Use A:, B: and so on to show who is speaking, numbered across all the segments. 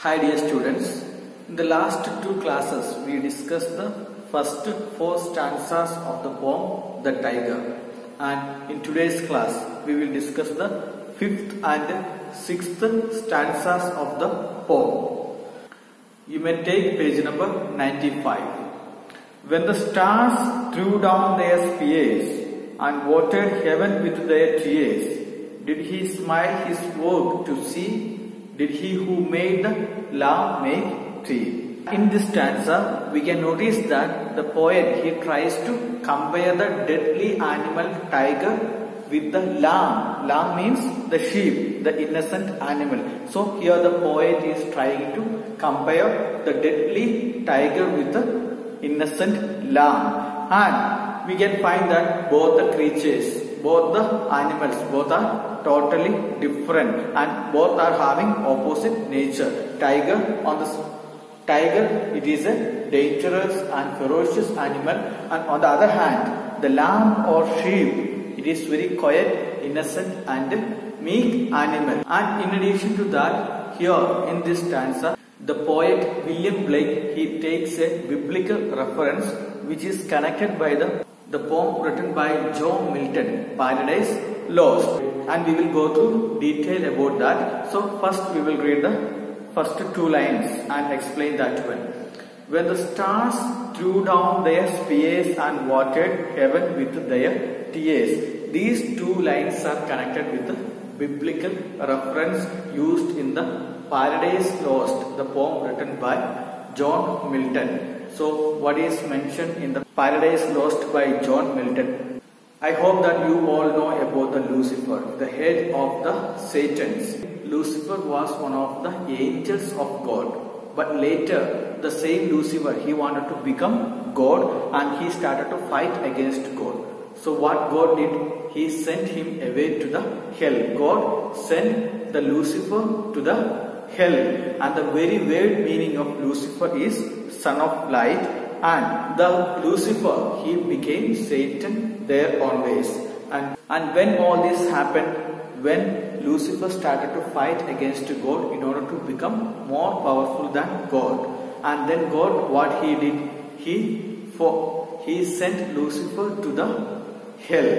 A: Hi dear students, in the last two classes we discussed the first four stanzas of the poem The Tiger, and in today's class we will discuss the fifth and sixth stanzas of the poem. You may take page number 95. When the stars threw down their spears and watered heaven with their tears, did he smile his work to see? Did he who made the lamb make tree? In this stanza, we can notice that the poet, he tries to compare the deadly animal tiger with the lamb. Lamb means the sheep, the innocent animal. So here the poet is trying to compare the deadly tiger with the innocent lamb. And we can find that both the creatures, both the animals, both are totally different and both are having opposite nature. Tiger, it is a dangerous and ferocious animal, and on the other hand, the lamb or sheep, it is very quiet, innocent and meek animal. And in addition to that, here in this stanza, the poet William Blake, he takes a biblical reference which is connected by the poem written by John Milton, Paradise Lost, and we will go through detail about that. So first we will read the first two lines and explain that one. When the stars threw down their spears and watered heaven with their tears. These two lines are connected with the biblical reference used in the Paradise Lost, the poem written by John Milton. So what is mentioned in the Paradise Lost by John Milton? I hope that you all know about the Lucifer, the head of the Satans. Lucifer was one of the angels of God. But later, the same Lucifer, he wanted to become God and he started to fight against God. So what God did, he sent him away to the hell. God sent the Lucifer to the hell. And the very word meaning of Lucifer is son of light. And the Lucifer, he became Satan there always. And when all this happened, when Lucifer started to fight against God in order to become more powerful than God. And then God, what he did, he sent Lucifer to the hell.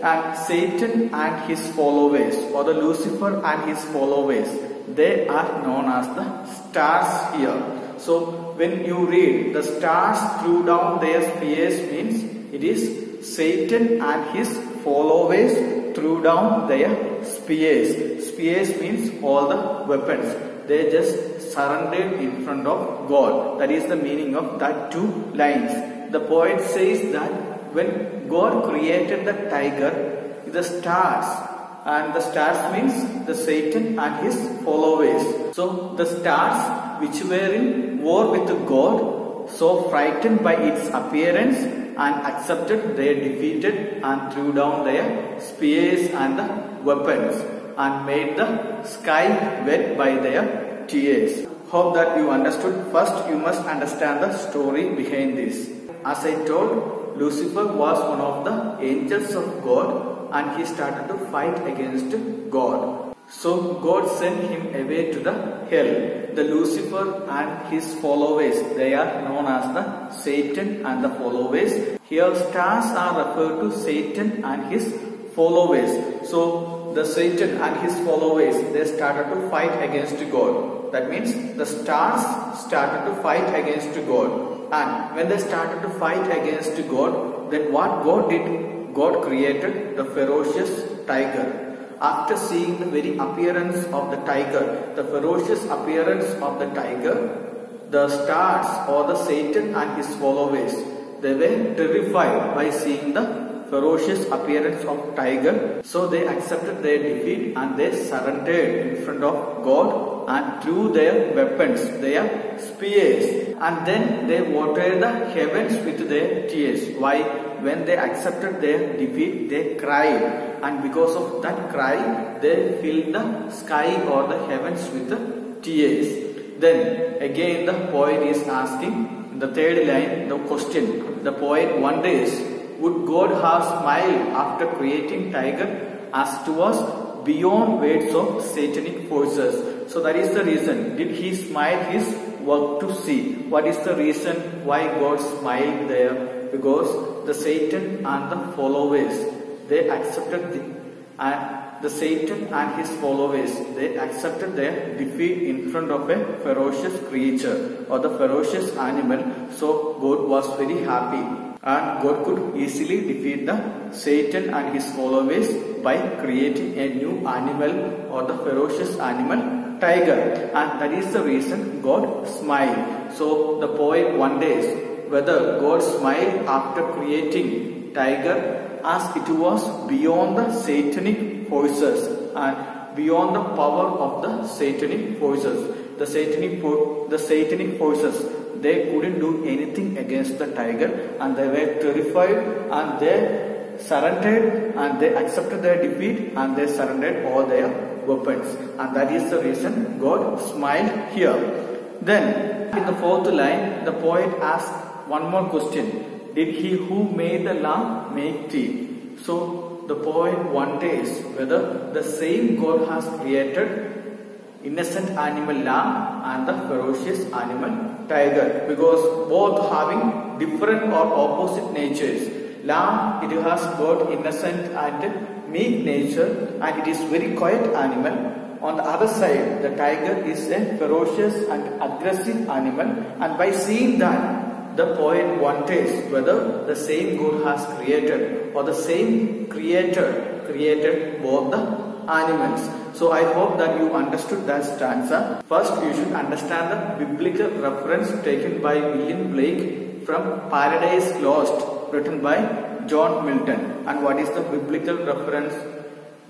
A: And Satan and his followers, or the Lucifer and his followers, they are known as the stars here. So when you read the stars threw down their spears, means it is Satan and his followers threw down their spears. Spears means all the weapons. They just surrendered in front of God. That is the meaning of that two lines. The poet says that when God created the tiger, the stars, and the stars means the Satan and his followers. So the stars which were in war with God, so frightened by its appearance and accepted their defeated and threw down their spears and the weapons and made the sky wet by their tears. Hope that you understood. First you must understand the story behind this. As I told, Lucifer was one of the angels of God and he started to fight against God. So God sent him away to the hell. The Lucifer and his followers, they are known as the Satan and the followers. Here stars are referred to Satan and his followers. So the Satan and his followers, they started to fight against God. That means the stars started to fight against God. And when they started to fight against God, then what God did? God created the ferocious tiger. After seeing the very appearance of the tiger, the ferocious appearance of the tiger, the stars or the Satan and his followers, they were terrified by seeing the ferocious appearance of tiger. So they accepted their defeat and they surrendered in front of God and threw their weapons, their spears. And then they watered the heavens with their tears. Why? When they accepted their defeat, they cried. And because of that cry, they filled the sky or the heavens with the tears. Then again the poet is asking, in the third line, the question. The poet wonders, would God have smiled after creating tiger as it was beyond words of satanic forces? So that is the reason. Did he smile his work to see? What is the reason why God smiled there? Because the Satan and the followers, they accepted the Satan and his followers, they accepted their defeat in front of a ferocious creature or the ferocious animal. So God was very happy, and God could easily defeat the Satan and his followers by creating a new animal or the ferocious animal, tiger. And that is the reason God smiled. So the poet wonders whether God smiled after creating tiger, as it was beyond the satanic forces and beyond the power of the satanic forces. The satanic forces, they couldn't do anything against the tiger, and they were terrified, and they surrendered, and they accepted their defeat, and they surrendered all their weapons. And that is the reason God smiled here. Then in the fourth line, the poet asks one more question. Did he who made the lamb make thee? So the poet wonders whether the same God has created innocent animal lamb and the ferocious animal tiger, because both having different or opposite natures. Lamb, it has both innocent and meek nature, and it is very quiet animal. On the other side, the tiger is a ferocious and aggressive animal, and by seeing that, the poet wonders whether the same God has created or the same creator created both the animals. So I hope that you understood that stanza. First, you should understand the biblical reference taken by William Blake from Paradise Lost, written by John Milton. And what is the biblical reference?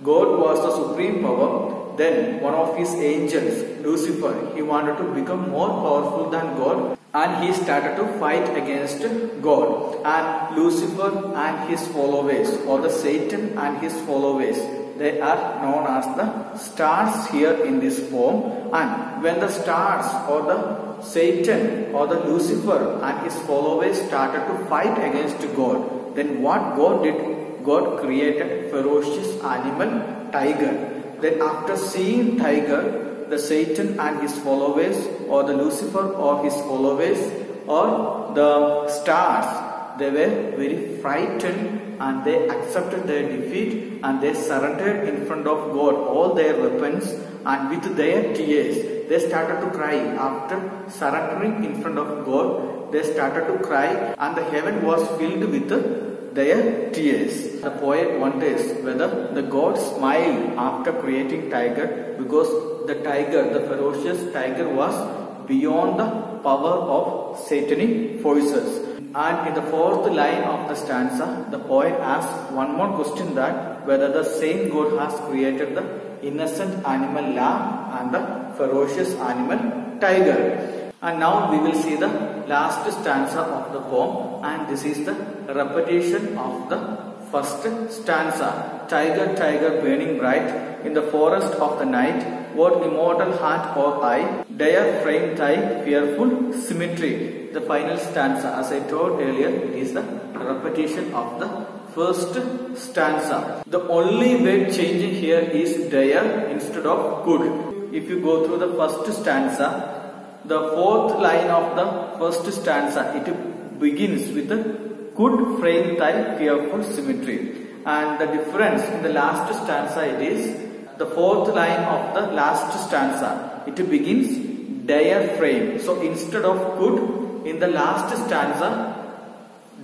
A: God was the supreme power. Then one of his angels, Lucifer, he wanted to become more powerful than God, and he started to fight against God. And Lucifer and his followers, or the Satan and his followers, they are known as the stars here in this poem. And when the stars or the Satan or the Lucifer and his followers started to fight against God, then what God did? God created ferocious animal, tiger. Then after seeing tiger, the Satan and his followers, or the Lucifer or his followers, or the stars, they were very frightened, and they accepted their defeat, and they surrendered in front of God all their weapons, and with their tears they started to cry. After surrendering in front of God, they started to cry, and the heaven was filled with their tears. The poet wonders whether the God smiled after creating tiger, because the tiger, the ferocious tiger, was beyond the power of satanic forces. And in the fourth line of the stanza, the poet asks one more question, that whether the same God has created the innocent animal lamb and the ferocious animal tiger. And now we will see the last stanza of the poem, and this is the repetition of the first stanza. Tiger, tiger, burning bright in the forest of the night, what immortal heart or eye dare frame thy fearful symmetry? The final stanza, as I told earlier, is the repetition of the first stanza. The only word changing here is dare instead of could. If you go through the first stanza, the fourth line of the first stanza, it begins with could frame thy fearful symmetry. And the difference in the last stanza, it is the fourth line of the last stanza, it begins dare frame. So instead of could, in the last stanza,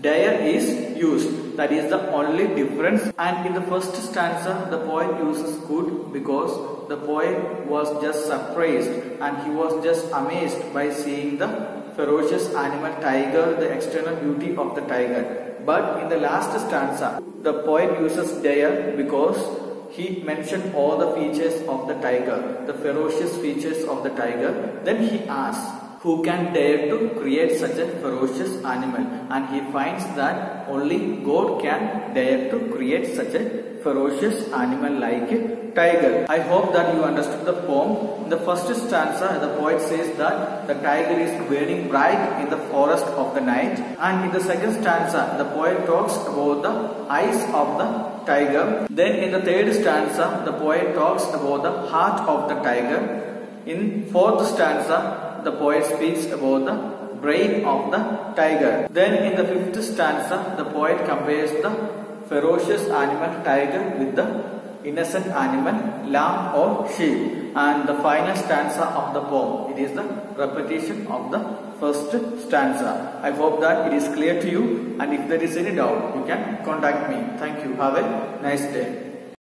A: dare is used. That is the only difference. And in the first stanza, the poet uses could because the poet was just surprised and he was just amazed by seeing the ferocious animal tiger, the external beauty of the tiger. But in the last stanza, the poet uses dare because he mentioned all the features of the tiger, the ferocious features of the tiger. Then he asks, who can dare to create such a ferocious animal? And he finds that only God can dare to create such a ferocious animal like a tiger. I hope that you understood the poem. In the first stanza, the poet says that the tiger is burning bright in the forest of the night. And in the second stanza, the poet talks about the eyes of the tiger. Then in the third stanza, the poet talks about the heart of the tiger. In fourth stanza, the poet speaks about the brain of the tiger. Then in the fifth stanza, the poet compares the ferocious animal tiger with the innocent animal lamb or sheep. And the final stanza of the poem, it is the repetition of the first stanza. I hope that it is clear to you, and if there is any doubt, you can contact me. Thank you. Have a nice day.